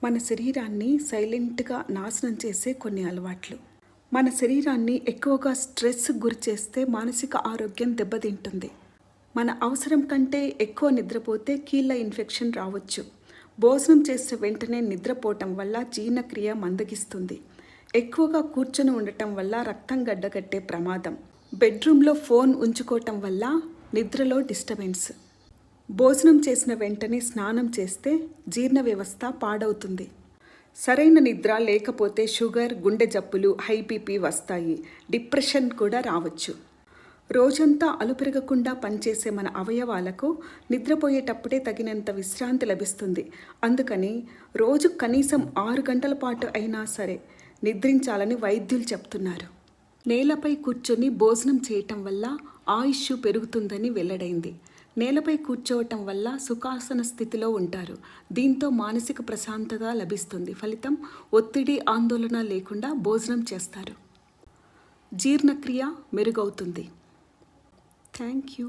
మన శరీరాన్ని సైలెంట్గా నాశనం చేసే కొన్ని అలవాట్లు. మన శరీరాన్ని ఎక్కువగా స్ట్రెస్కు గురి చేస్తే మానసిక ఆరోగ్యం దెబ్బతింటుంది. మన అవసరం కంటే ఎక్కువ నిద్రపోతే కీళ్ళ ఇన్ఫెక్షన్ రావచ్చు. భోజనం చేసిన వెంటనే నిద్రపోవటం వల్ల జీర్ణక్రియ మందగిస్తుంది. ఎక్కువగా కూర్చొని ఉండటం వల్ల రక్తం గడ్డగట్టే ప్రమాదం. బెడ్రూమ్లో ఫోన్ ఉంచుకోవటం వల్ల నిద్రలో డిస్టర్బెన్స్. భోజనం చేసిన వెంటనే స్నానం చేస్తే జీర్ణ వ్యవస్థ పాడవుతుంది. సరైన నిద్ర లేకపోతే షుగర్, గుండె జబ్బులు, హై బీపీ వస్తాయి. డిప్రెషన్ కూడా రావచ్చు. రోజంతా అలుపెరగకుండా పనిచేసే మన అవయవాలకు నిద్రపోయేటప్పుడే తగినంత విశ్రాంతి లభిస్తుంది. అందుకని రోజు కనీసం 6 గంటల పాటు అయినా సరే నిద్రించాలని వైద్యులు చెప్తున్నారు. నేలపై కూర్చొని భోజనం చేయటం వల్ల ఆయుష్ పెరుగుతుందని వెల్లడైంది. నేలపై కూర్చోవటం వల్ల సుఖాసన స్థితిలో ఉంటారు. దీంతో మానసిక ప్రశాంతత లభిస్తుంది. ఫలితం ఒత్తిడి, ఆందోళన లేకుండా భోజనం చేస్తారు. జీర్ణక్రియ మెరుగవుతుంది. Thank you.